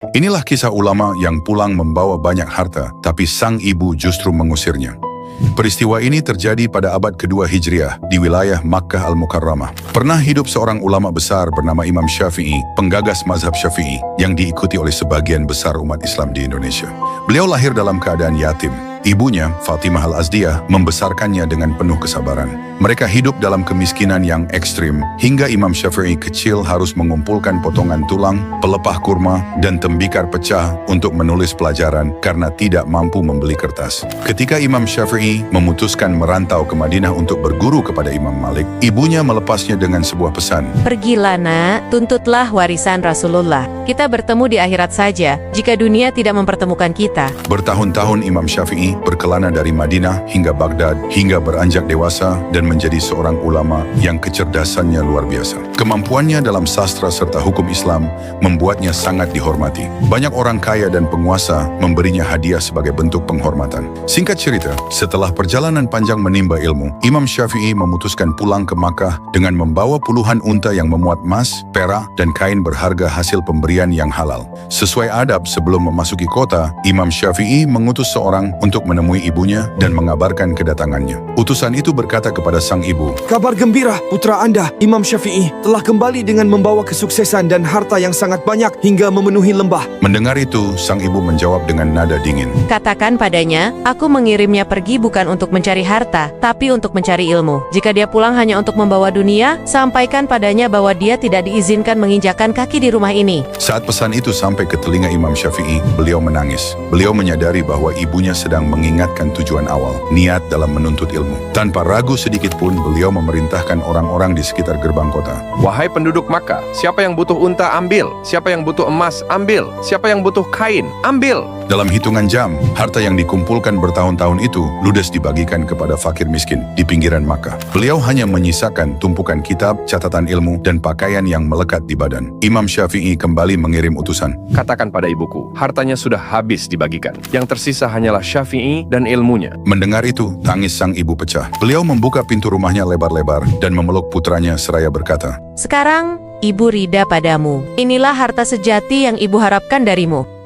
Inilah kisah ulama yang pulang membawa banyak harta, tapi sang ibu justru mengusirnya. Peristiwa ini terjadi pada abad kedua Hijriah di wilayah Makkah Al-Mukarramah. Pernah hidup seorang ulama besar bernama Imam Syafi'i, penggagas mazhab Syafi'i yang diikuti oleh sebagian besar umat Islam di Indonesia. Beliau lahir dalam keadaan yatim. Ibunya, Fatimah Al-Azdiyah, membesarkannya dengan penuh kesabaran. Mereka hidup dalam kemiskinan yang ekstrim, hingga Imam Syafi'i kecil harus mengumpulkan potongan tulang, pelepah kurma, dan tembikar pecah untuk menulis pelajaran karena tidak mampu membeli kertas. Ketika Imam Syafi'i memutuskan merantau ke Madinah untuk berguru kepada Imam Malik, ibunya melepasnya dengan sebuah pesan. Pergilah nak, tuntutlah warisan Rasulullah. Kita bertemu di akhirat saja, jika dunia tidak mempertemukan kita. Bertahun-tahun Imam Syafi'i berkelana dari Madinah hingga Baghdad, hingga beranjak dewasa dan menjadi seorang ulama yang kecerdasannya luar biasa. Kemampuannya dalam sastra serta hukum Islam membuatnya sangat dihormati. Banyak orang kaya dan penguasa memberinya hadiah sebagai bentuk penghormatan. Singkat cerita, setelah perjalanan panjang menimba ilmu, Imam Syafi'i memutuskan pulang ke Makkah dengan membawa puluhan unta yang memuat emas, perak, dan kain berharga hasil pemberian yang halal. Sesuai adab sebelum memasuki kota, Imam Syafi'i mengutus seorang untuk menemui ibunya dan mengabarkan kedatangannya. Utusan itu berkata kepada sang ibu, "Kabar gembira, putra Anda, Imam Syafi'i, telah kembali dengan membawa kesuksesan dan harta yang sangat banyak hingga memenuhi lembah." Mendengar itu, sang ibu menjawab dengan nada dingin, Katakan padanya, aku mengirimnya pergi bukan untuk mencari harta, tapi untuk mencari ilmu. Jika dia pulang hanya untuk membawa dunia, sampaikan padanya bahwa dia tidak diizinkan menginjakkan kaki di rumah ini. Saat pesan itu sampai ke telinga Imam Syafi'i, beliau menangis. Beliau menyadari bahwa ibunya sedang mengingatkan tujuan awal, niat dalam menuntut ilmu. Tanpa ragu sedikit pun, beliau memerintahkan orang-orang di sekitar gerbang kota. Wahai penduduk Makkah, siapa yang butuh unta, ambil. Siapa yang butuh emas, ambil. Siapa yang butuh kain, ambil. Dalam hitungan jam, harta yang dikumpulkan bertahun-tahun itu ludes dibagikan kepada fakir miskin di pinggiran Makkah. Beliau hanya menyisakan tumpukan kitab, catatan ilmu, dan pakaian yang melekat di badan. Imam Syafi'i kembali mengirim utusan. Katakan pada ibuku, hartanya sudah habis dibagikan. Yang tersisa hanyalah Syafi'i dan ilmunya. Mendengar itu, tangis sang ibu pecah. Beliau membuka pintu rumahnya lebar-lebar dan memeluk putranya seraya berkata, Sekarang, ibu rida padamu. Inilah harta sejati yang ibu harapkan darimu.